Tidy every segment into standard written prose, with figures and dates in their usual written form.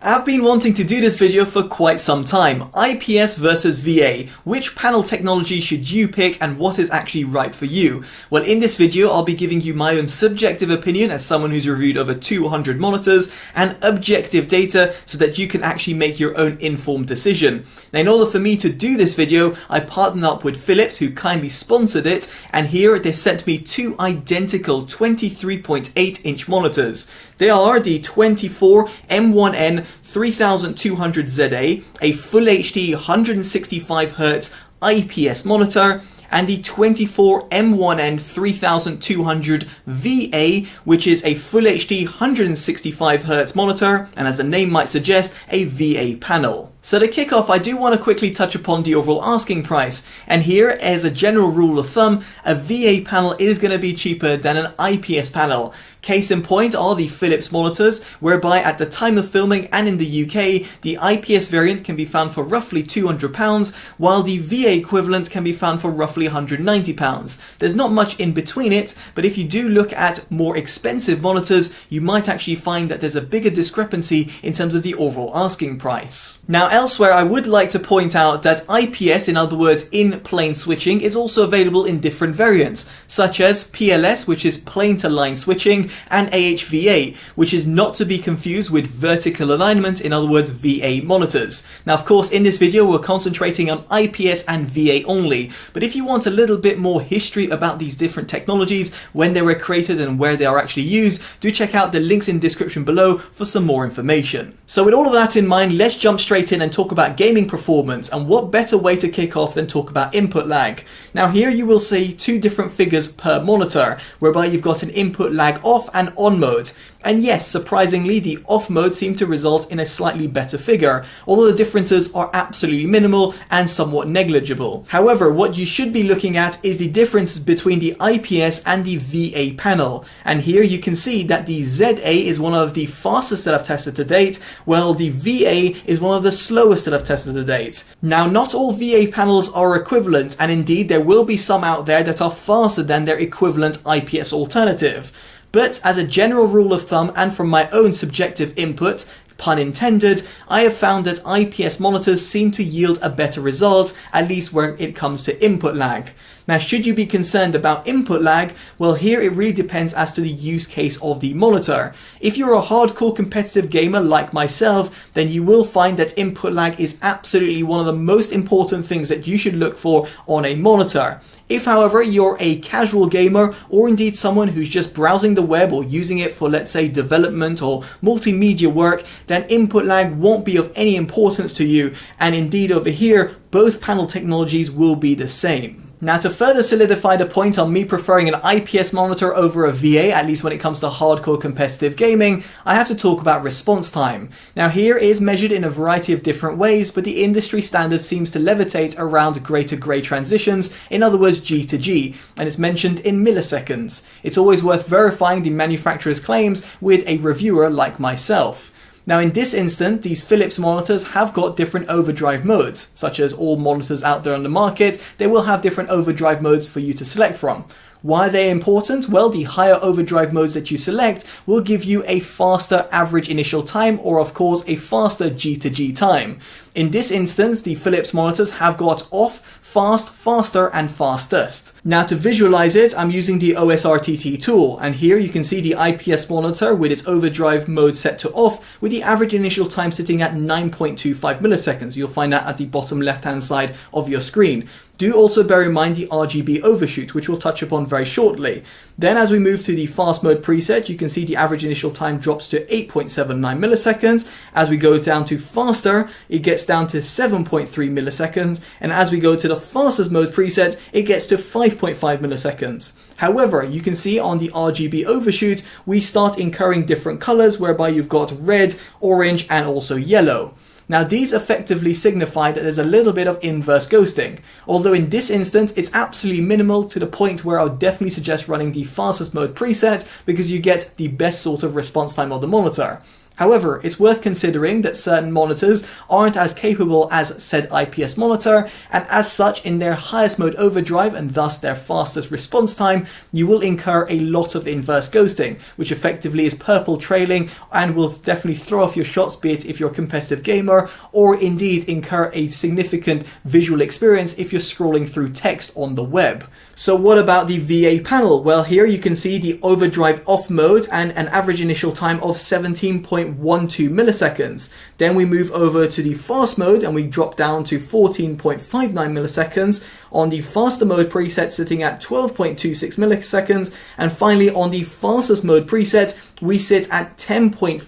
I've been wanting to do this video for quite some time. IPS versus VA. Which panel technology should you pick and what is actually right for you? Well, in this video, I'll be giving you my own subjective opinion as someone who's reviewed over 200 monitors and objective data so that you can actually make your own informed decision. Now, in order for me to do this video, I partnered up with Philips, who kindly sponsored it, and here they sent me two identical 23.8-inch monitors. They are the 24 M1N 3200ZA, a Full HD 165Hz IPS monitor, and the 24 M1N 3200 VA, which is a Full HD 165Hz monitor, and as the name might suggest, a VA panel. So to kick off, I do want to quickly touch upon the overall asking price, and here, as a general rule of thumb, a VA panel is going to be cheaper than an IPS panel. Case in point are the Philips monitors, whereby at the time of filming and in the UK, the IPS variant can be found for roughly £200, while the VA equivalent can be found for roughly £190. There's not much in between it, but if you do look at more expensive monitors, you might actually find that there's a bigger discrepancy in terms of the overall asking price. Now, elsewhere, I would like to point out that IPS, in other words, in-plane switching, is also available in different variants, such as PLS, which is plane-to-line switching, and AHVA, which is not to be confused with vertical alignment, in other words, VA monitors. Now, of course, in this video, we're concentrating on IPS and VA only, but if you want a little bit more history about these different technologies, when they were created and where they are actually used, do check out the links in the description below for some more information. So with all of that in mind, let's jump straight in and talk about gaming performance, and what better way to kick off than talk about input lag. Now here you will see two different figures per monitor, whereby you've got an input lag off and on mode. And yes, surprisingly, the off mode seemed to result in a slightly better figure, although the differences are absolutely minimal and somewhat negligible. However, what you should be looking at is the difference between the IPS and the VA panel. And here you can see that the ZA is one of the fastest that I've tested to date, while the VA is one of the slowest that I've tested to date. Now, not all VA panels are equivalent, and indeed there will be some out there that are faster than their equivalent IPS alternative. But as a general rule of thumb, and from my own subjective input, pun intended, I have found that IPS monitors seem to yield a better result, at least where it comes to input lag. Now, should you be concerned about input lag? Well, here it really depends as to the use case of the monitor. If you're a hardcore competitive gamer like myself, then you will find that input lag is absolutely one of the most important things that you should look for on a monitor. If, however, you're a casual gamer, or indeed someone who's just browsing the web or using it for, let's say, development or multimedia work, then input lag won't be of any importance to you, and indeed over here, both panel technologies will be the same. Now, to further solidify the point on me preferring an IPS monitor over a VA, at least when it comes to hardcore competitive gaming, I have to talk about response time. Now, here is measured in a variety of different ways, but the industry standard seems to levitate around gray-to-gray transitions, in other words G to G, and it's mentioned in milliseconds. It's always worth verifying the manufacturer's claims with a reviewer like myself. Now, in this instance, these Philips monitors have got different overdrive modes, such as all monitors out there on the market. They will have different overdrive modes for you to select from. Why are they important? Well, the higher overdrive modes that you select will give you a faster average initial time, or of course a faster G to G time. In this instance, the Philips monitors have got off, fast, faster, and fastest. Now, to visualize it, I'm using the OSRTT tool, and here you can see the IPS monitor with its overdrive mode set to off, with the average initial time sitting at 9.25 milliseconds. You'll find that at the bottom left-hand side of your screen. Do also bear in mind the RGB overshoot, which we'll touch upon very shortly. Then as we move to the fast mode preset, you can see the average initial time drops to 8.79 milliseconds. As we go down to faster, it gets down to 7.3 milliseconds. And as we go to the fastest mode preset, it gets to 5.5 milliseconds. However, you can see on the RGB overshoot, we start incurring different colors, whereby you've got red, orange, and also yellow. Now, these effectively signify that there's a little bit of inverse ghosting, although in this instance it's absolutely minimal, to the point where I would definitely suggest running the fastest mode preset because you get the best sort of response time of the monitor. However, it's worth considering that certain monitors aren't as capable as said IPS monitor, and as such, in their highest mode overdrive and thus their fastest response time, you will incur a lot of inverse ghosting, which effectively is purple trailing and will definitely throw off your shots, be it if you're a competitive gamer, or indeed incur a significant visual experience if you're scrolling through text on the web. So what about the VA panel? Well, here you can see the overdrive off mode and an average initial time of 17.12 milliseconds. Then we move over to the fast mode and we drop down to 14.59 milliseconds. On the faster mode preset sitting at 12.26 milliseconds, and finally on the fastest mode preset we sit at 10.41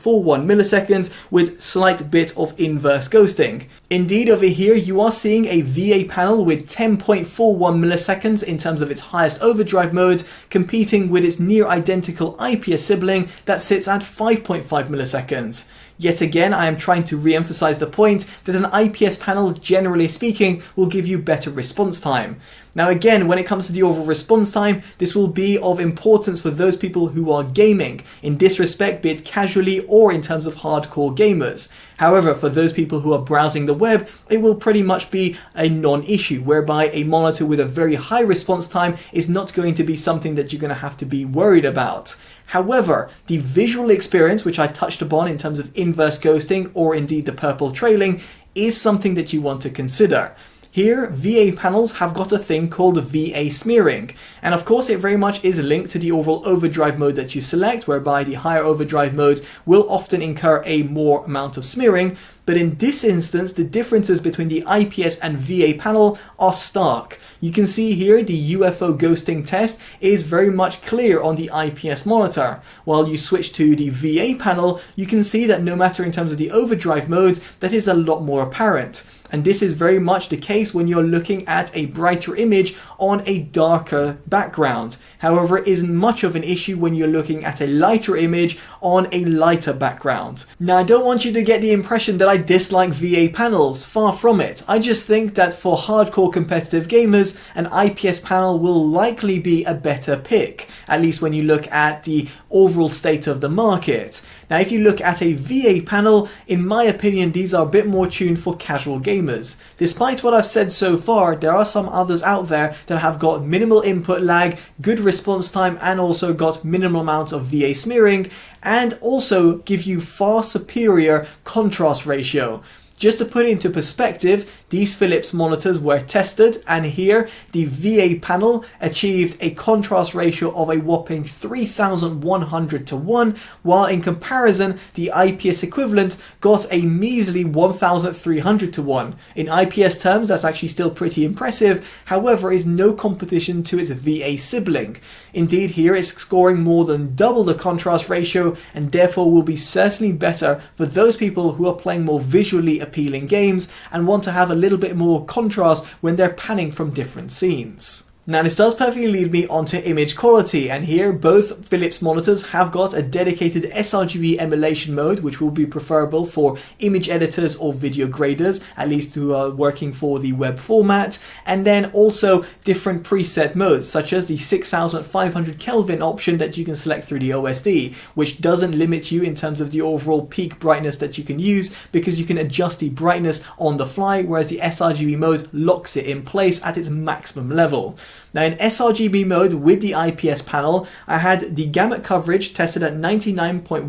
milliseconds with slight bit of inverse ghosting. Indeed, over here you are seeing a VA panel with 10.41 milliseconds in terms of its highest overdrive mode, competing with its near identical IPS sibling that sits at 5.5 milliseconds. Yet again, I am trying to re-emphasize the point that an IPS panel, generally speaking, will give you better response time. Now again, when it comes to the overall response time, this will be of importance for those people who are gaming, in this respect, be it casually or in terms of hardcore gamers. However, for those people who are browsing the web, it will pretty much be a non-issue, whereby a monitor with a very high response time is not going to be something that you're going to have to be worried about. However, the visual experience, which I touched upon in terms of inverse ghosting or indeed the purple trailing, is something that you want to consider. Here, VA panels have got a thing called VA smearing, and of course it very much is linked to the overall overdrive mode that you select, whereby the higher overdrive modes will often incur a more amount of smearing, but in this instance the differences between the IPS and VA panel are stark. You can see here the UFO ghosting test is very much clear on the IPS monitor, while you switch to the VA panel you can see that no matter in terms of the overdrive modes, that is a lot more apparent. And this is very much the case when you're looking at a brighter image on a darker background. However, it isn't much of an issue when you're looking at a lighter image on a lighter background. Now, I don't want you to get the impression that I dislike VA panels, far from it. I just think that for hardcore competitive gamers, an IPS panel will likely be a better pick, at least when you look at the overall state of the market. Now, if you look at a VA panel, in my opinion, these are a bit more tuned for casual gamers. Despite what I've said so far, there are some others out there that have got minimal input lag, good response time, and also got minimal amounts of VA smearing, and also give you far superior contrast ratio. Just to put it into perspective, these Philips monitors were tested, and here the VA panel achieved a contrast ratio of a whopping 3,100 to 1, while in comparison the IPS equivalent got a measly 1,300 to 1. In IPS terms, that's actually still pretty impressive, however is no competition to its VA sibling. Indeed, here it's scoring more than double the contrast ratio, and therefore will be certainly better for those people who are playing more visually appealing games and want to have a little bit more contrast when they're panning from different scenes. Now, this does perfectly lead me onto image quality, and here both Philips monitors have got a dedicated sRGB emulation mode, which will be preferable for image editors or video graders, at least who are working for the web format, and then also different preset modes such as the 6500 Kelvin option that you can select through the OSD, which doesn't limit you in terms of the overall peak brightness that you can use, because you can adjust the brightness on the fly, whereas the sRGB mode locks it in place at its maximum level. Now, in sRGB mode with the IPS panel, I had the gamut coverage tested at 99.1%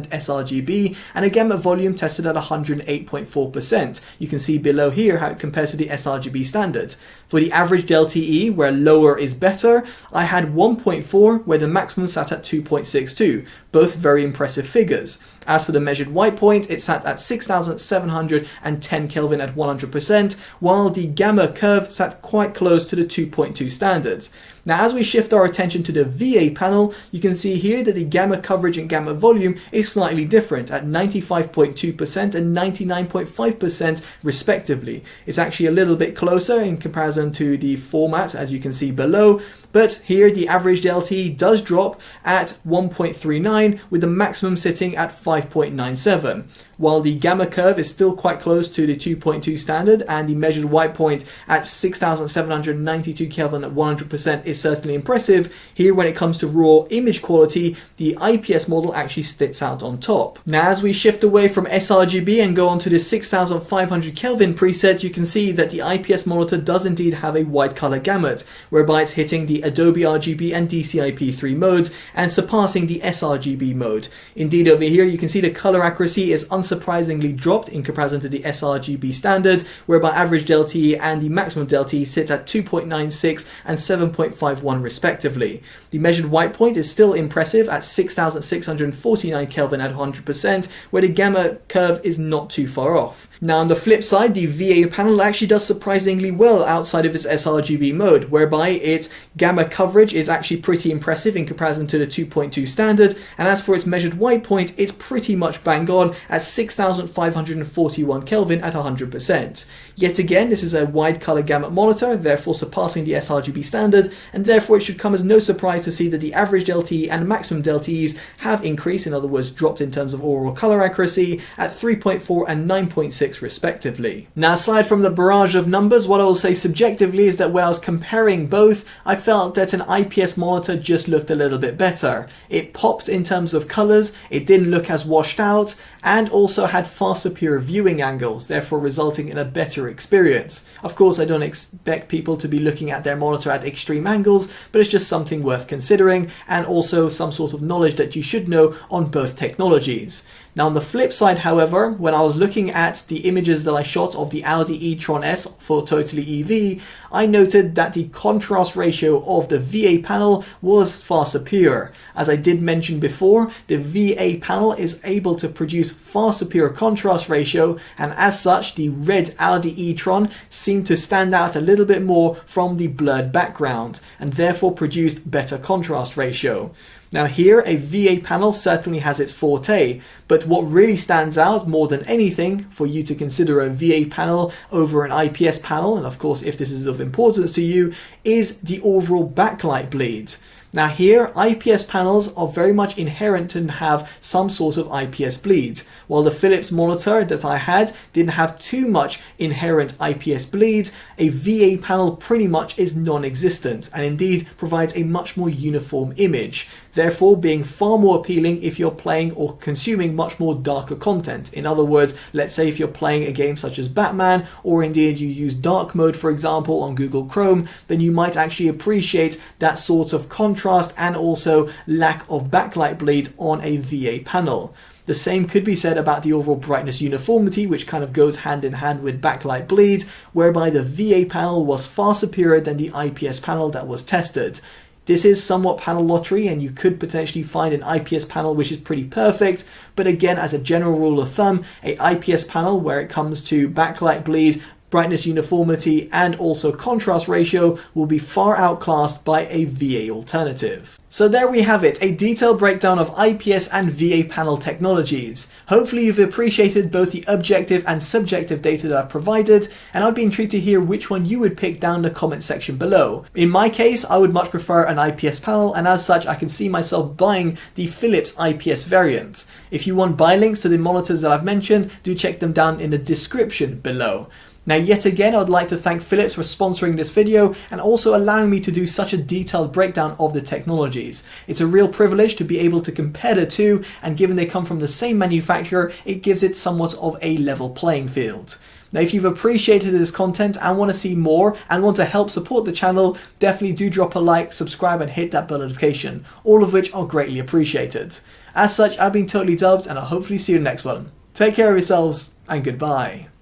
sRGB and a gamut volume tested at 108.4%. You can see below here how it compares to the sRGB standard. For the average ΔTE, where lower is better, I had 1.4, where the maximum sat at 2.62, both very impressive figures. As for the measured white point, it sat at 6710 Kelvin at 100%, while the gamma curve sat quite close to the 2.2 standards. Now, as we shift our attention to the VA panel, you can see here that the gamma coverage and gamma volume is slightly different at 95.2% and 99.5% respectively. It's actually a little bit closer in comparison to the format, as you can see below, but here the average ΔTE does drop at 1.39 with the maximum sitting at 5.97. While the gamma curve is still quite close to the 2.2 standard and the measured white point at 6792 Kelvin at 100% is is certainly impressive, here when it comes to raw image quality, the IPS model actually sticks out on top. Now as we shift away from sRGB and go on to the 6500 Kelvin preset, you can see that the IPS monitor does indeed have a wide color gamut, whereby it's hitting the Adobe RGB and DCI-P3 modes and surpassing the sRGB mode. Indeed, over here you can see the color accuracy is unsurprisingly dropped in comparison to the sRGB standard, whereby average delta and the maximum delta sits at 2.96 and 7.51 respectively. The measured white point is still impressive at 6649 Kelvin at 100%, where the gamma curve is not too far off. Now on the flip side, the VA panel actually does surprisingly well outside of its sRGB mode, whereby its gamma coverage is actually pretty impressive in comparison to the 2.2 standard, and as for its measured white point, it's pretty much bang on at 6541 Kelvin at 100%. Yet again, this is a wide color gamut monitor, therefore surpassing the sRGB standard, and therefore it should come as no surprise to see that the average delta and maximum deltas have increased, in other words dropped in terms of overall color accuracy at 3.4 and 9.6 respectively. Now aside from the barrage of numbers, what I will say subjectively is that when I was comparing both, I felt that an IPS monitor just looked a little bit better. It popped in terms of colors, it didn't look as washed out, and also had far superior viewing angles, therefore resulting in a better experience. Of course, I don't expect people to be looking at their monitor at extreme angles, but it's just something worth considering, and also some sort of knowledge that you should know on both technologies. Now on the flip side, however, when I was looking at the images that I shot of the Audi e-tron S for Totally EV, I noted that the contrast ratio of the VA panel was far superior. As I did mention before, the VA panel is able to produce far superior contrast ratio, and as such the red Audi e-tron seemed to stand out a little bit more from the blurred background, and therefore produced better contrast ratio. Now here, a VA panel certainly has its forte, but what really stands out more than anything for you to consider a VA panel over an IPS panel, and of course if this is of importance to you, is the overall backlight bleed. Now here, IPS panels are very much inherent to have some sort of IPS bleed, while the Philips monitor that I had didn't have too much inherent IPS bleed. A VA panel pretty much is non-existent and indeed provides a much more uniform image, therefore being far more appealing if you're playing or consuming much more darker content. In other words, let's say if you're playing a game such as Batman, or indeed you use dark mode for example on Google Chrome, then you might actually appreciate that sort of contrast and also lack of backlight bleed on a VA panel. The same could be said about the overall brightness uniformity, which kind of goes hand in hand with backlight bleed, whereby the VA panel was far superior than the IPS panel that was tested. This is somewhat panel lottery, and you could potentially find an IPS panel which is pretty perfect, but again, as a general rule of thumb, a IPS panel where it comes to backlight bleed, brightness uniformity and also contrast ratio will be far outclassed by a VA alternative. So there we have it, a detailed breakdown of IPS and VA panel technologies. Hopefully you've appreciated both the objective and subjective data that I've provided, and I'd be intrigued to hear which one you would pick down in the comment section below. In my case, I would much prefer an IPS panel, and as such I can see myself buying the Philips IPS variant. If you want buy links to the monitors that I've mentioned, do check them down in the description below. Now yet again, I'd like to thank Philips for sponsoring this video and also allowing me to do such a detailed breakdown of the technologies. It's a real privilege to be able to compare the two, and given they come from the same manufacturer, it gives it somewhat of a level playing field. Now if you've appreciated this content and want to see more and want to help support the channel, definitely do drop a like, subscribe and hit that bell notification, all of which are greatly appreciated. As such, I've been Totally Dubbed and I'll hopefully see you in the next one. Take care of yourselves and goodbye.